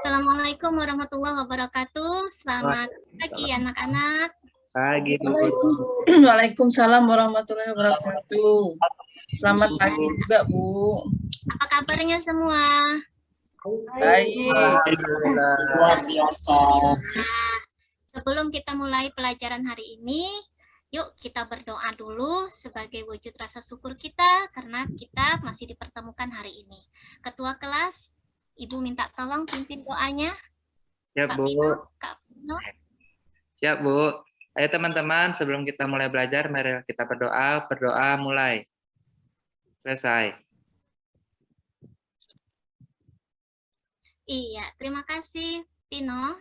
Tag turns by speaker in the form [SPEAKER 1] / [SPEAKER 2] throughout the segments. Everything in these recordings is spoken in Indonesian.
[SPEAKER 1] Assalamualaikum warahmatullahi wabarakatuh. Selamat pagi anak-anak.
[SPEAKER 2] Pagi.
[SPEAKER 3] Waalaikumsalam warahmatullahi wabarakatuh. Selamat pagi juga, Bu.
[SPEAKER 1] Apa kabarnya semua?
[SPEAKER 3] Baik.
[SPEAKER 2] Luar biasa.
[SPEAKER 1] Nah, sebelum kita mulai pelajaran hari ini, yuk kita berdoa dulu sebagai wujud rasa syukur kita karena kita masih dipertemukan hari ini. Ketua kelas, Ibu minta tolong pimpin doanya.
[SPEAKER 2] Siap,
[SPEAKER 1] Pak
[SPEAKER 2] Bu.
[SPEAKER 1] Pino, Kak Pino.
[SPEAKER 2] Siap, Bu. Ayo teman-teman, sebelum kita mulai belajar, mari kita berdoa. Berdoa mulai. Selesai.
[SPEAKER 1] Iya, terima kasih Pino.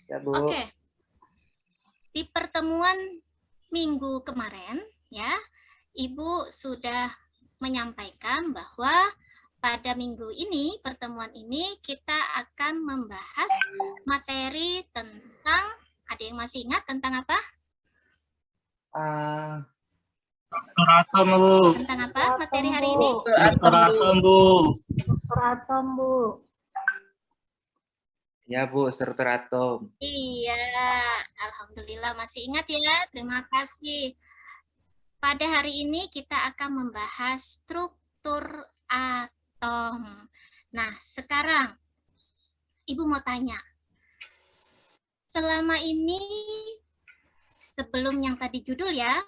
[SPEAKER 2] Siap, Bu.
[SPEAKER 1] Oke. Di pertemuan minggu kemarin, ya, Ibu sudah menyampaikan bahwa pada minggu ini, pertemuan ini, kita akan membahas materi tentang, ada yang masih ingat tentang apa?
[SPEAKER 4] Struktur atom, Bu.
[SPEAKER 1] Tentang apa materi hari ini?
[SPEAKER 4] Struktur atom, Bu.
[SPEAKER 5] Atom, Bu.
[SPEAKER 2] Ya, Bu, struktur atom.
[SPEAKER 1] Iya, alhamdulillah masih ingat ya. Terima kasih. Pada hari ini kita akan membahas struktur atom. Nah, sekarang Ibu mau tanya. Selama ini, sebelum yang tadi judul ya,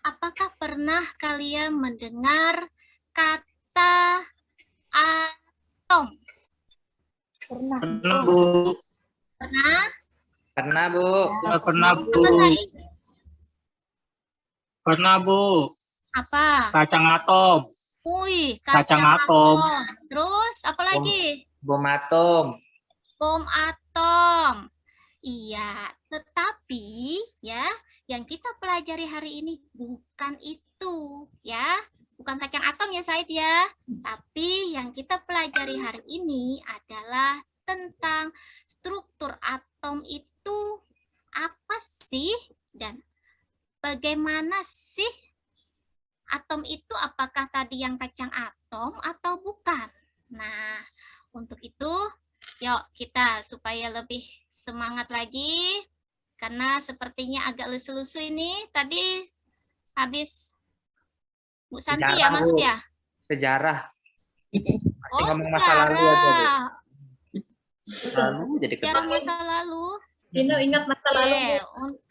[SPEAKER 1] apakah pernah kalian mendengar kata atom?
[SPEAKER 5] Pernah.
[SPEAKER 4] Pernah, Bu.
[SPEAKER 1] Pernah?
[SPEAKER 2] Pernah, Bu.
[SPEAKER 4] Ya, pernah, Bu.
[SPEAKER 1] Apa, Said?
[SPEAKER 4] Pernah, Bu.
[SPEAKER 1] Apa?
[SPEAKER 4] Kacang atom.
[SPEAKER 1] Wih,
[SPEAKER 4] Kacang atom.
[SPEAKER 1] Terus apa lagi?
[SPEAKER 2] Bom atom.
[SPEAKER 1] Bom atom. Iya, tetapi ya, yang kita pelajari hari ini bukan itu, ya. Bukan kacang atom ya, Said ya. Tapi yang kita pelajari hari ini adalah tentang struktur atom itu apa sih dan bagaimana sih atom itu, apakah tadi yang kacang atom atau bukan? Nah, untuk itu yuk kita supaya lebih semangat lagi karena sepertinya agak lesu-lesu ini. Tadi habis Bu Santi
[SPEAKER 2] Sejarah,
[SPEAKER 1] ya masuk
[SPEAKER 2] Bu.
[SPEAKER 1] ya?
[SPEAKER 2] Sejarah. Masih ngomong masa
[SPEAKER 1] sejarah.
[SPEAKER 2] lalu aja, Bu. Lalu jadi
[SPEAKER 1] Sejarah
[SPEAKER 2] ketawa.
[SPEAKER 1] masa lalu.
[SPEAKER 5] Dino ingat masa lalu, Bu.
[SPEAKER 1] Oke, untuk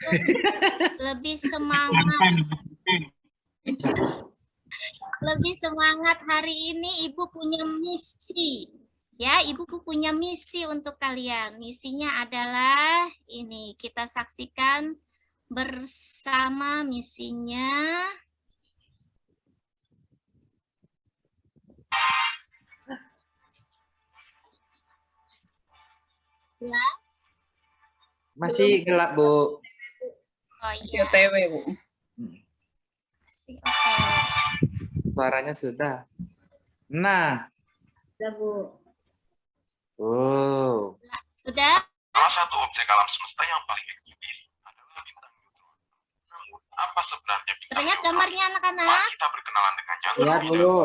[SPEAKER 1] lebih semangat. Lebih semangat hari ini Ibu punya misi. Ya, Ibu punya misi untuk kalian. Misinya adalah ini, kita saksikan bersama misinya. Jelas?
[SPEAKER 2] Masih gelap, Bu.
[SPEAKER 1] Oh
[SPEAKER 3] Masih
[SPEAKER 1] iya.
[SPEAKER 3] OTW, Bu.
[SPEAKER 1] Masih oke.
[SPEAKER 2] Suaranya sudah. Nah.
[SPEAKER 5] Sudah, Bu.
[SPEAKER 2] Oh.
[SPEAKER 1] Nah, sudah?
[SPEAKER 6] Salah satu objek alam semesta yang paling eksotis adalah bintang neutron. Namun, apa sebenarnya bintang
[SPEAKER 1] Terlihat
[SPEAKER 6] neutron?
[SPEAKER 1] gambarnya anak-anak?
[SPEAKER 6] Mari kita berkenalan dengannya
[SPEAKER 2] Lihat
[SPEAKER 6] terlebih
[SPEAKER 2] dulu.
[SPEAKER 6] dahulu.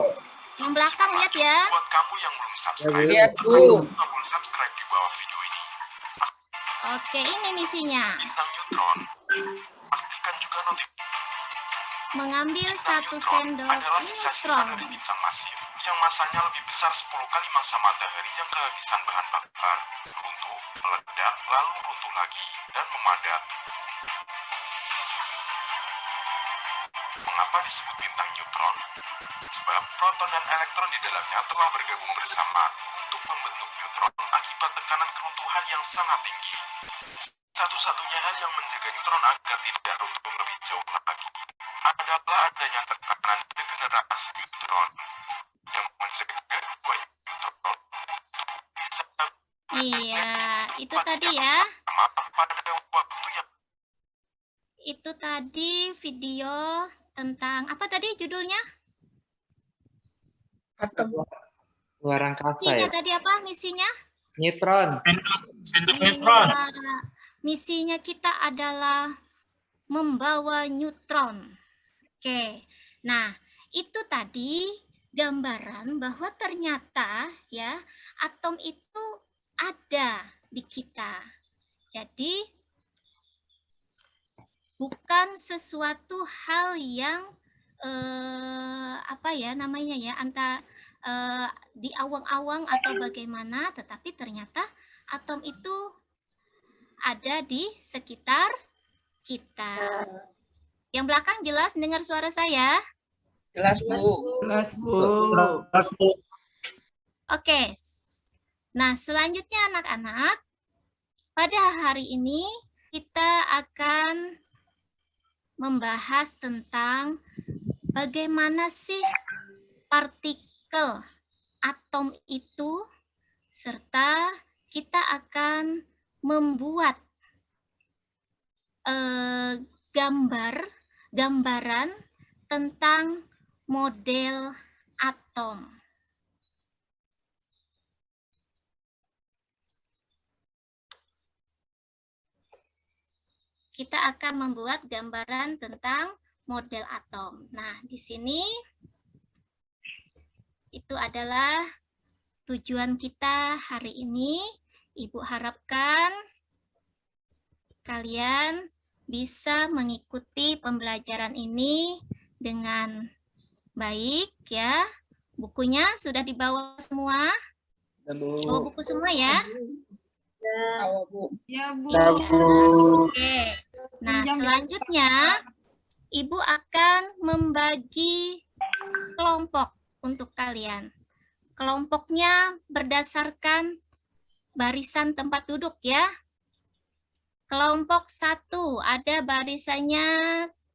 [SPEAKER 1] Yang belakang lihat ya.
[SPEAKER 6] Buat kamu yang belum subscribe,
[SPEAKER 3] Lihat,
[SPEAKER 6] tekan
[SPEAKER 3] Bu.
[SPEAKER 6] tombol subscribe di bawah video ini.
[SPEAKER 1] Oke, ini misinya.
[SPEAKER 6] Bintang neutron. Aktifkan juga notifikasi.
[SPEAKER 1] Mengambil
[SPEAKER 6] Bintang
[SPEAKER 1] 1
[SPEAKER 6] neutron
[SPEAKER 1] sendok
[SPEAKER 6] adalah sisa-sisa
[SPEAKER 1] neutron.
[SPEAKER 6] dari bintang masif yang masanya lebih besar 10 kali massa matahari yang kehabisan bahan bakar, runtuh, meledak, lalu runtuh lagi, dan memadat. Mengapa disebut bintang neutron? Sebab proton dan elektron di dalamnya telah bergabung bersama untuk membentuk neutron akibat tekanan keruntuhan yang sangat tinggi. Satu-satunya hal yang menjaga neutron agar tidak runtuh lebih jauh lagi adalah adanya tekanan degenerasi neutron yang mencegah dua neutron bisa
[SPEAKER 1] Iya, itu tadi ya.
[SPEAKER 6] sama pada waktu yang
[SPEAKER 1] Itu tadi video tentang apa tadi judulnya?
[SPEAKER 3] Atom.
[SPEAKER 2] Luar angkasa
[SPEAKER 1] Misinya
[SPEAKER 2] ya.
[SPEAKER 1] tadi apa? Misinya?
[SPEAKER 2] Neutron.
[SPEAKER 4] Sendok neutron.
[SPEAKER 1] Iya, misinya kita adalah membawa neutron. Oke. Nah, itu tadi gambaran bahwa ternyata ya atom itu ada di kita. Jadi bukan sesuatu hal yang apa ya namanya ya, di awang-awang atau bagaimana, tetapi ternyata atom itu ada di sekitar kita. Yang belakang jelas dengar suara saya?
[SPEAKER 3] Jelas, Bu.
[SPEAKER 7] Jelas, Bu.
[SPEAKER 4] Jelas, Bu.
[SPEAKER 1] Oke. Nah, selanjutnya anak-anak, pada hari ini kita akan membahas tentang bagaimana sih partikel atom itu, serta kita akan membuat gambaran tentang model atom. Kita akan membuat gambaran tentang model atom. Nah, di sini itu adalah tujuan kita hari ini. Ibu harapkan kalian bisa mengikuti pembelajaran ini dengan baik ya. Bukunya sudah dibawa semua? Bawa buku semua ya?
[SPEAKER 3] Awal, Bu.
[SPEAKER 7] Ya, Bu.
[SPEAKER 4] Ya, Bu.
[SPEAKER 1] Oke. Nah, selanjutnya Ibu akan membagi kelompok untuk kalian. Kelompoknya berdasarkan barisan tempat duduk ya. Kelompok 1 ada barisannya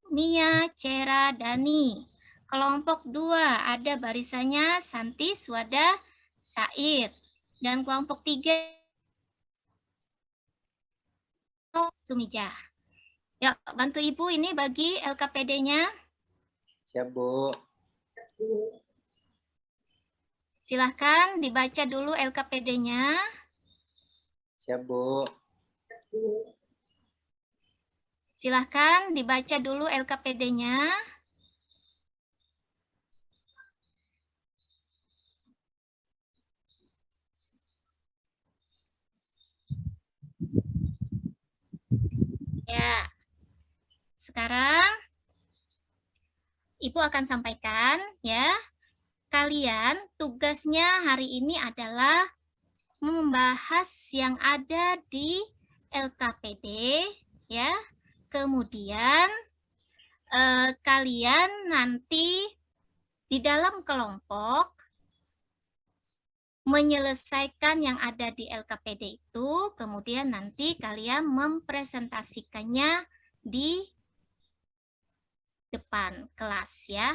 [SPEAKER 1] Mia, Cera, Dani. Kelompok 2 ada barisannya Santi, Swada, Said. Dan kelompok 3 Sumijah. Ya, bantu Ibu ini bagi LKPD-nya.
[SPEAKER 2] Siap, Bu.
[SPEAKER 1] Silahkan dibaca dulu LKPD-nya.
[SPEAKER 2] Siap, Bu.
[SPEAKER 1] Silahkan dibaca dulu LKPD-nya. Ya. Sekarang Ibu akan sampaikan ya. Kalian tugasnya hari ini adalah membahas yang ada di LKPD ya. Kemudian kalian nanti di dalam kelompok menyelesaikan yang ada di LKPD itu, kemudian nanti kalian mempresentasikannya di depan kelas ya.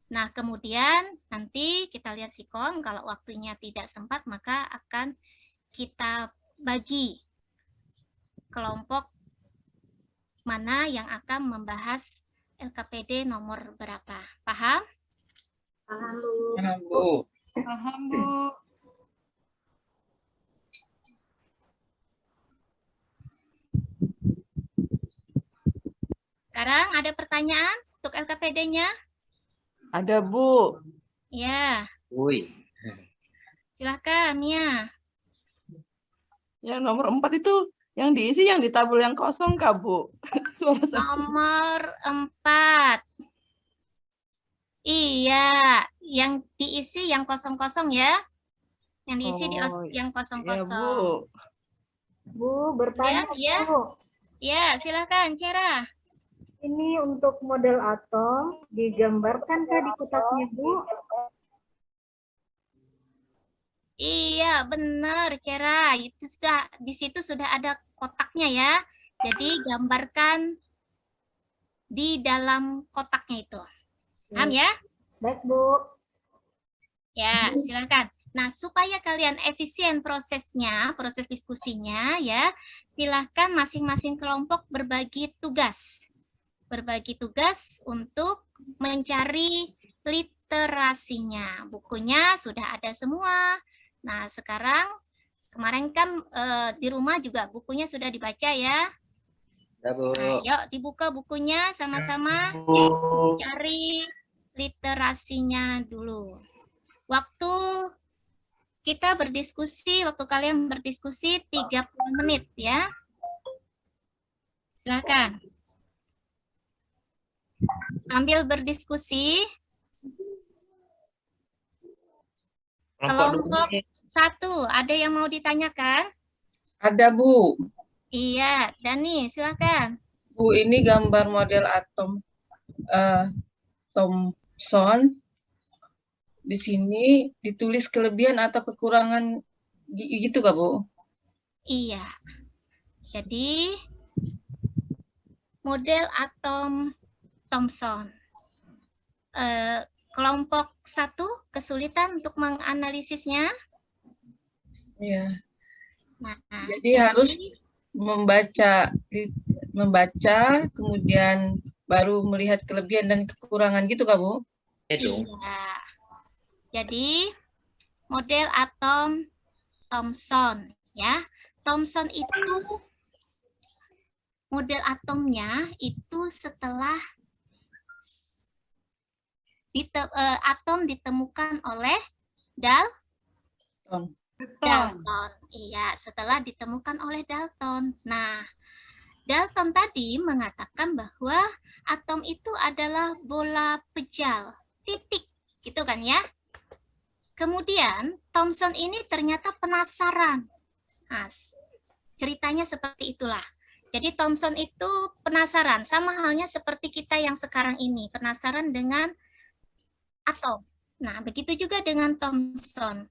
[SPEAKER 1] Nah, kemudian nanti kita lihat sikon, kalau waktunya tidak sempat maka akan kita bagi kelompok mana yang akan membahas LKPD nomor berapa. Paham?
[SPEAKER 5] Paham, Bu.
[SPEAKER 3] Paham, Bu.
[SPEAKER 7] Paham, Bu.
[SPEAKER 1] Sekarang ada pertanyaan untuk LKPD-nya?
[SPEAKER 7] Ada, Bu.
[SPEAKER 1] Ya,
[SPEAKER 2] Wui.
[SPEAKER 1] silakan Mia.
[SPEAKER 7] Yang nomor 4 itu yang diisi yang di tabel yang kosong, Kak, Bu. Suara saksi.
[SPEAKER 1] Nomor 4. Iya, yang diisi yang kosong-kosong ya. Yang diisi
[SPEAKER 7] Oh,
[SPEAKER 1] yang
[SPEAKER 7] Ya,
[SPEAKER 1] kosong-kosong.
[SPEAKER 7] Bu.
[SPEAKER 5] Bu, bertanya,
[SPEAKER 1] Ya, ya.
[SPEAKER 5] Bu.
[SPEAKER 1] Ya, silakan Cera.
[SPEAKER 5] Ini untuk model atom digambarkankah di kotaknya, Bu?
[SPEAKER 1] Iya, benar Cera. Itu sudah di situ sudah ada kotaknya ya. Jadi gambarkan di dalam kotaknya itu. Paham ya?
[SPEAKER 5] Baik, Bu.
[SPEAKER 1] Ya, silakan. Nah, supaya kalian efisien prosesnya, proses diskusinya ya, silakan masing-masing kelompok berbagi tugas. Berbagi tugas untuk mencari literasinya. Bukunya sudah ada semua. Nah, sekarang kemarin kan di rumah juga bukunya sudah dibaca ya.
[SPEAKER 2] Ya, Bu.
[SPEAKER 1] Nah, yuk dibuka bukunya sama-sama
[SPEAKER 4] Bu.
[SPEAKER 1] cari literasinya dulu. Waktu kita berdiskusi, waktu kalian berdiskusi 30 menit ya. Silakan. Sambil berdiskusi, kelompok 1, ada yang mau ditanyakan?
[SPEAKER 3] Ada, Bu.
[SPEAKER 1] Iya, Dani, silakan.
[SPEAKER 3] Bu, ini gambar model atom Thomson. Di sini ditulis kelebihan atau kekurangan gitu kah, Bu?
[SPEAKER 1] Iya. Jadi, model atom Thomson. Kelompok 1 kesulitan untuk menganalisisnya.
[SPEAKER 3] Iya.
[SPEAKER 1] Nah,
[SPEAKER 3] Jadi harus membaca, kemudian baru melihat kelebihan dan kekurangan gitu kah, Bu?
[SPEAKER 2] Itu.
[SPEAKER 1] iya. Jadi, model atom Thomson ya. Thomson itu model atomnya itu setelah atom ditemukan oleh Dalton. Iya, setelah ditemukan oleh Dalton. Nah, Dalton tadi mengatakan bahwa atom itu adalah bola pejal, titik, gitu kan ya. Kemudian Thomson ini ternyata penasaran. Nah, ceritanya seperti itulah. Jadi Thomson itu penasaran, sama halnya seperti kita yang sekarang ini, penasaran dengan atom. Nah, begitu juga dengan Thomson.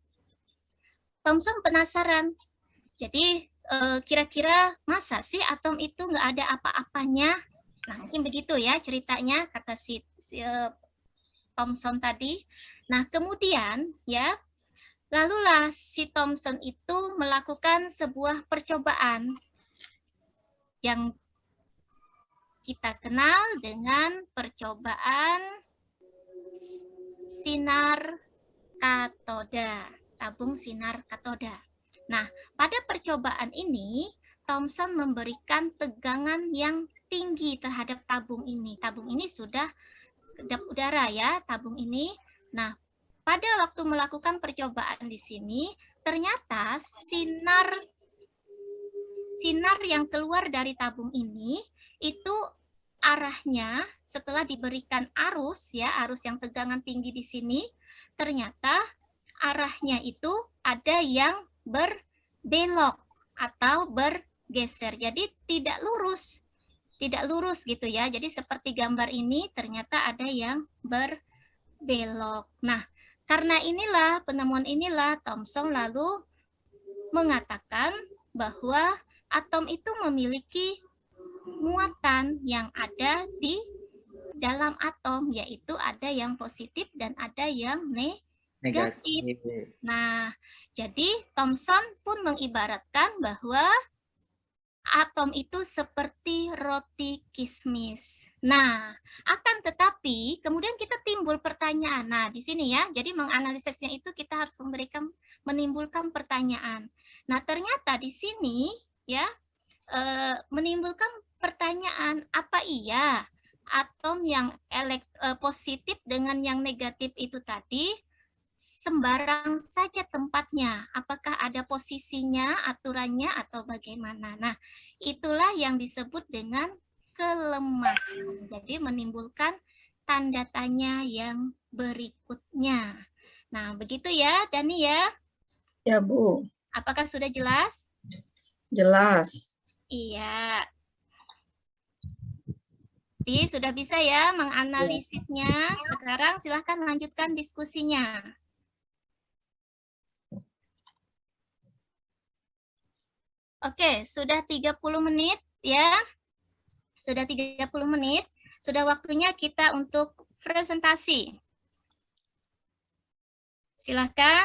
[SPEAKER 1] Thomson penasaran. Jadi kira-kira masa sih atom itu nggak ada apa-apanya? Nah, mungkin begitu ya ceritanya, kata si Thomson tadi. Nah, kemudian ya, lalulah si Thomson itu melakukan sebuah percobaan yang kita kenal dengan percobaan sinar katoda, tabung sinar katoda. Nah, pada percobaan ini, Thomson memberikan tegangan yang tinggi terhadap tabung ini. Tabung ini sudah kedap udara ya, tabung ini. Nah, pada waktu melakukan percobaan di sini, ternyata sinar yang keluar dari tabung ini itu arahnya setelah diberikan arus ya, arus yang tegangan tinggi di sini, ternyata arahnya itu ada yang berbelok atau bergeser. Jadi tidak lurus gitu ya. Jadi seperti gambar ini ternyata ada yang berbelok. Nah, karena inilah penemuan inilah Thomson lalu mengatakan bahwa atom itu memiliki muatan yang ada di dalam atom, yaitu ada yang positif dan ada yang negatif. Nah, jadi Thomson pun mengibaratkan bahwa atom itu seperti roti kismis. Nah, akan tetapi kemudian kita timbul pertanyaan. Nah, di sini ya, jadi menganalisisnya itu kita harus menimbulkan pertanyaan. Nah, ternyata di sini ya menimbulkan pertanyaan, apa iya atom yang positif dengan yang negatif itu tadi sembarang saja tempatnya? Apakah ada posisinya, aturannya, atau bagaimana? Nah, itulah yang disebut dengan kelemahan. Jadi menimbulkan tanda tanya yang berikutnya. Nah, begitu ya, Dani ya?
[SPEAKER 3] Ya, Bu.
[SPEAKER 1] Apakah sudah jelas?
[SPEAKER 3] Jelas.
[SPEAKER 1] Iya. Jadi sudah bisa ya menganalisisnya. Sekarang silahkan lanjutkan diskusinya. Oke, sudah 30 menit ya. Sudah 30 menit. Sudah waktunya kita untuk presentasi. Silahkan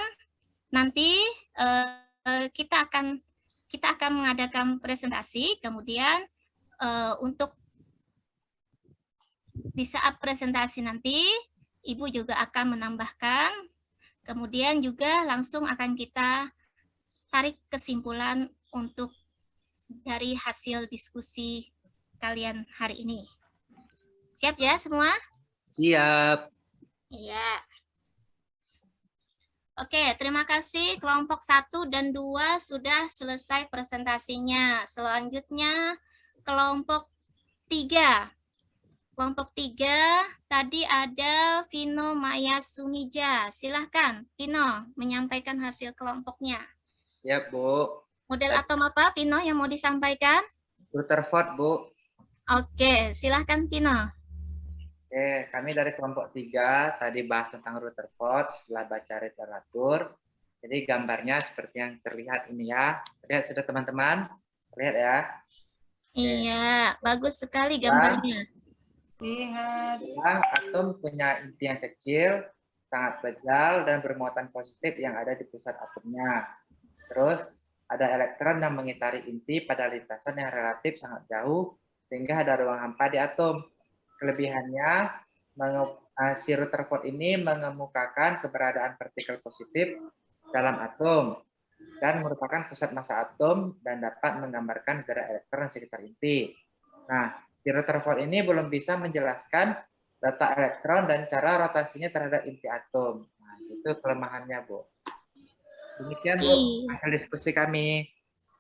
[SPEAKER 1] nanti kita akan mengadakan presentasi, kemudian untuk di saat presentasi nanti, Ibu juga akan menambahkan, kemudian juga langsung akan kita tarik kesimpulan untuk dari hasil diskusi kalian hari ini. Siap ya semua?
[SPEAKER 2] Siap.
[SPEAKER 1] Iya. Oke, terima kasih. Kelompok 1 dan 2 sudah selesai presentasinya. Selanjutnya, kelompok 3. Kelompok 3, tadi ada Vino Maya Sumija. Silahkan, Vino, menyampaikan hasil kelompoknya.
[SPEAKER 2] Siap, Bu.
[SPEAKER 1] Model atom apa, Vino, yang mau disampaikan?
[SPEAKER 2] Rutherford, Bu.
[SPEAKER 1] Oke, silahkan, Vino.
[SPEAKER 2] Oke, kami dari kelompok 3 tadi bahas tentang Rutherford setelah baca literatur. Jadi gambarnya seperti yang terlihat ini ya. Lihat sudah teman-teman? Lihat ya.
[SPEAKER 1] Iya, bagus sekali gambarnya.
[SPEAKER 3] Lihat.
[SPEAKER 2] Atom punya inti yang kecil, sangat kecil dan bermuatan positif yang ada di pusat atomnya. Terus ada elektron yang mengitari inti pada lintasan yang relatif sangat jauh sehingga ada ruang hampa di atom. Kelebihannya, si Rutherford ini mengemukakan keberadaan partikel positif dalam atom dan merupakan pusat massa atom dan dapat menggambarkan gerak elektron sekitar inti. Nah, si Rutherford ini belum bisa menjelaskan letak elektron dan cara rotasinya terhadap inti atom. Nah, itu kelemahannya, Bu. Demikian, Bu, hasil diskusi kami.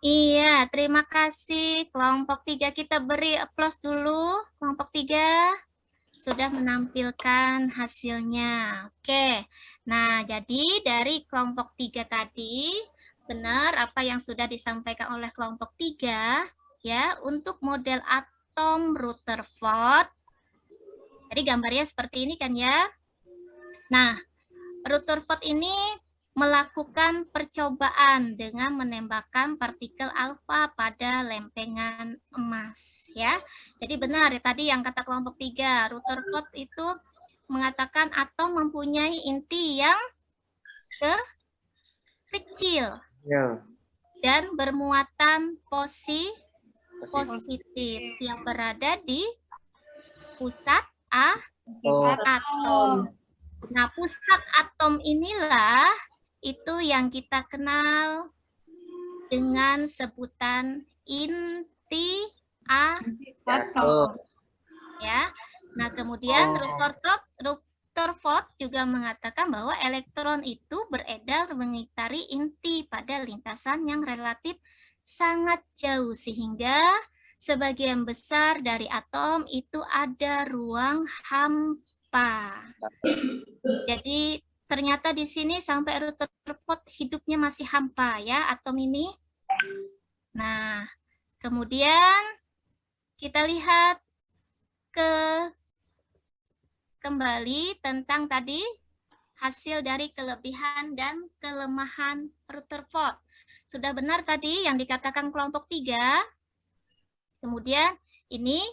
[SPEAKER 1] Iya, terima kasih. Kelompok 3 kita beri aplaus dulu. Kelompok 3 sudah menampilkan hasilnya. Oke, nah jadi dari kelompok 3 tadi, benar apa yang sudah disampaikan oleh kelompok 3, ya, untuk model atom Rutherford. Jadi gambarnya seperti ini kan ya. Nah, Rutherford ini melakukan percobaan dengan menembakkan partikel alfa pada lempengan emas ya. Jadi benar ya tadi yang kata kelompok 3, Rutherford itu mengatakan atom mempunyai inti yang kecil dan bermuatan positif yang berada di pusat atom. Nah, pusat atom inilah itu yang kita kenal dengan sebutan inti atom. Ya. Nah, kemudian Rutherford juga mengatakan bahwa elektron itu beredar mengitari inti pada lintasan yang relatif sangat jauh sehingga sebagian besar dari atom itu ada ruang hampa. Jadi ternyata di sini sampai Rutherford hidupnya masih hampa ya atom ini. Nah, kemudian kita lihat kembali tentang tadi hasil dari kelebihan dan kelemahan Rutherford. Sudah benar tadi yang dikatakan kelompok 3. Kemudian ini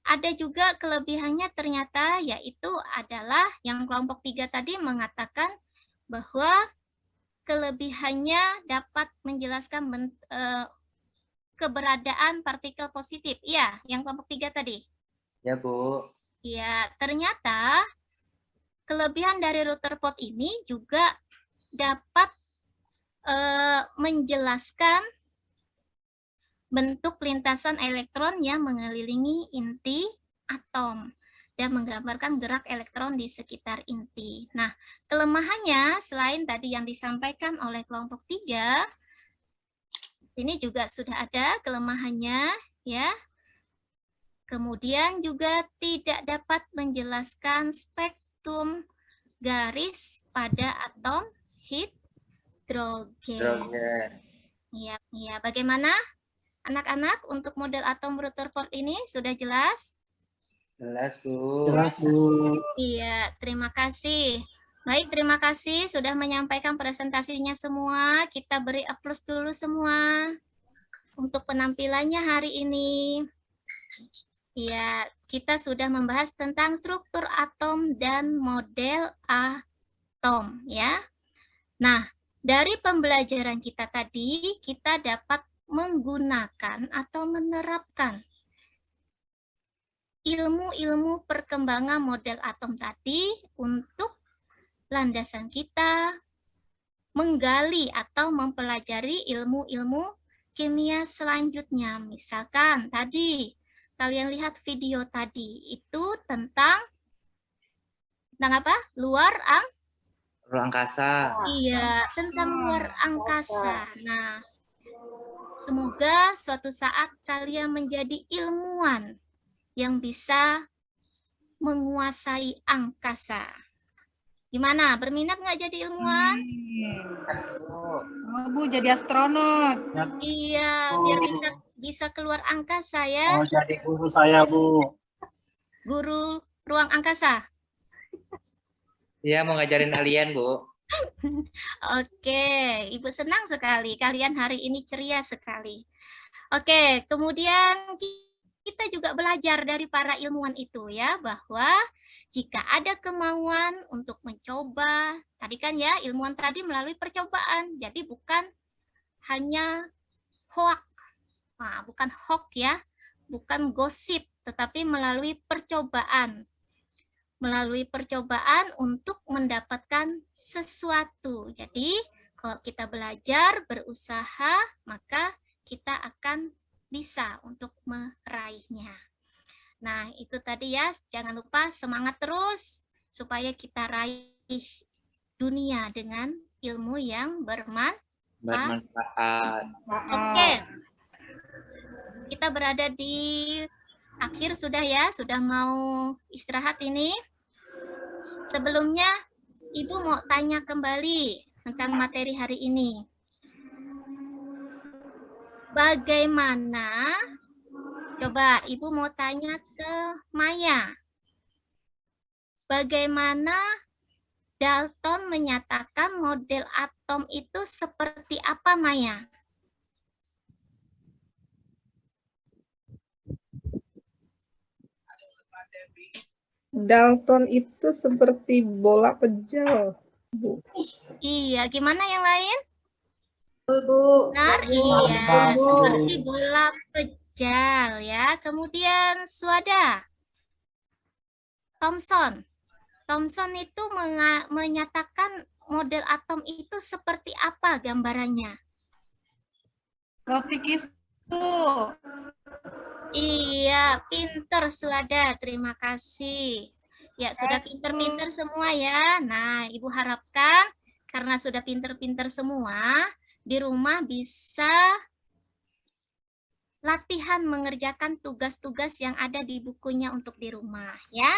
[SPEAKER 1] ada juga kelebihannya ternyata yaitu adalah yang kelompok 3 tadi mengatakan bahwa kelebihannya dapat menjelaskan keberadaan partikel positif. Iya, yang kelompok 3 tadi.
[SPEAKER 2] Ya, Bu.
[SPEAKER 1] Ya, ternyata kelebihan dari Rutherford ini juga dapat menjelaskan bentuk lintasan elektron yang mengelilingi inti atom dan menggambarkan gerak elektron di sekitar inti. Nah, kelemahannya selain tadi yang disampaikan oleh kelompok 3, sini juga sudah ada kelemahannya ya. Kemudian juga tidak dapat menjelaskan spektrum garis pada atom hidrogen. Iya, bagaimana anak-anak untuk model atom Rutherford ini sudah jelas?
[SPEAKER 2] Jelas, Bu.
[SPEAKER 4] Jelas, Bu.
[SPEAKER 1] Iya, terima kasih. Baik, terima kasih sudah menyampaikan presentasinya semua. Kita beri aplaus dulu semua untuk penampilannya hari ini. Ya, kita sudah membahas tentang struktur atom dan model atom ya. Nah, dari pembelajaran kita tadi, kita dapat menggunakan atau menerapkan ilmu-ilmu perkembangan model atom tadi untuk landasan kita menggali atau mempelajari ilmu-ilmu kimia selanjutnya. Misalkan tadi kalian lihat video tadi itu tentang apa?
[SPEAKER 2] Ruang angkasa.
[SPEAKER 1] Iya, tentang luar angkasa. Nah, semoga suatu saat kalian menjadi ilmuwan yang bisa menguasai angkasa. Gimana? Berminat nggak jadi ilmuwan?
[SPEAKER 8] Oh, Bu, jadi astronot.
[SPEAKER 1] Iya, biar bisa keluar angkasa ya.
[SPEAKER 4] Mau jadi guru saya, Bu.
[SPEAKER 1] Guru ruang angkasa.
[SPEAKER 2] Iya, mau ngajarin alien, Bu.
[SPEAKER 1] Oke, Ibu senang sekali. Kalian hari ini ceria sekali. Oke, kemudian kita juga belajar dari para ilmuwan itu ya, bahwa jika ada kemauan untuk mencoba, tadi kan ya ilmuwan tadi melalui percobaan, jadi bukan hanya hoak, nah, bukan hoax ya, bukan gosip, tetapi melalui percobaan. Melalui percobaan untuk mendapatkan sesuatu. Jadi kalau kita belajar, berusaha, maka kita akan bisa untuk meraihnya. Nah, itu tadi ya, jangan lupa semangat terus supaya kita raih dunia dengan ilmu yang
[SPEAKER 2] Bermanfaat.
[SPEAKER 1] Oke. Kita berada di akhir sudah ya, sudah mau istirahat ini. Sebelumnya, Ibu mau tanya kembali tentang materi hari ini. Bagaimana? Coba Ibu mau tanya ke Maya. Bagaimana Dalton menyatakan model atom itu seperti apa, Maya?
[SPEAKER 3] Dalton itu seperti bola pejal.
[SPEAKER 1] Iya, gimana yang lain?
[SPEAKER 5] Bu.
[SPEAKER 1] Benar, iya, seperti bola pejal ya. Kemudian Suada, Thomson itu menyatakan model atom itu seperti apa gambarannya?
[SPEAKER 8] Roti kistu.
[SPEAKER 1] Iya, pinter Suada, terima kasih. Ya, sudah pinter-pinter semua ya. Nah, Ibu harapkan karena sudah pinter-pinter semua, di rumah bisa latihan mengerjakan tugas-tugas yang ada di bukunya untuk di rumah ya.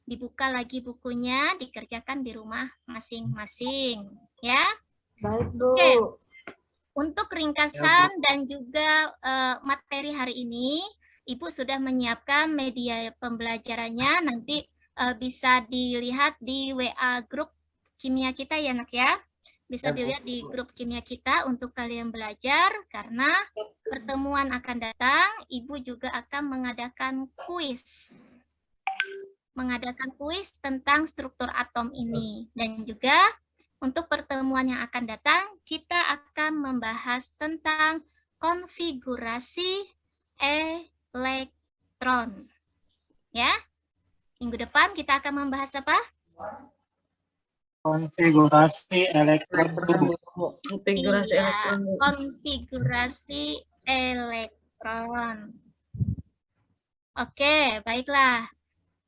[SPEAKER 1] Dibuka lagi bukunya, dikerjakan di rumah masing-masing ya.
[SPEAKER 5] Baik, Bu.
[SPEAKER 1] Oke. Untuk ringkasan dan juga materi hari ini, Ibu sudah menyiapkan media pembelajarannya, nanti bisa dilihat di WA grup kimia kita ya nak ya. Bisa dilihat di grup kimia kita untuk kalian belajar, karena pertemuan akan datang, Ibu juga akan mengadakan kuis. Mengadakan kuis tentang struktur atom ini. Dan juga untuk pertemuan yang akan datang, kita akan membahas tentang konfigurasi elektron. Ya, minggu depan kita akan membahas apa?
[SPEAKER 4] Konfigurasi elektron.
[SPEAKER 3] Konfigurasi
[SPEAKER 1] Iya,
[SPEAKER 3] elektron.
[SPEAKER 1] konfigurasi elektron. Oke, baiklah.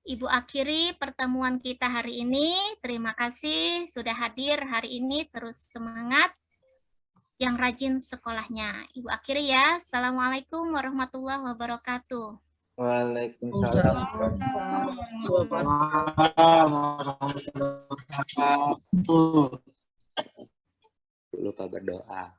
[SPEAKER 1] Ibu akhiri pertemuan kita hari ini. Terima kasih sudah hadir hari ini. Terus semangat. Yang rajin sekolahnya. Ibu akhiri ya. Assalamualaikum warahmatullahi wabarakatuh.
[SPEAKER 2] Waalaikumsalam. Lupa berdoa.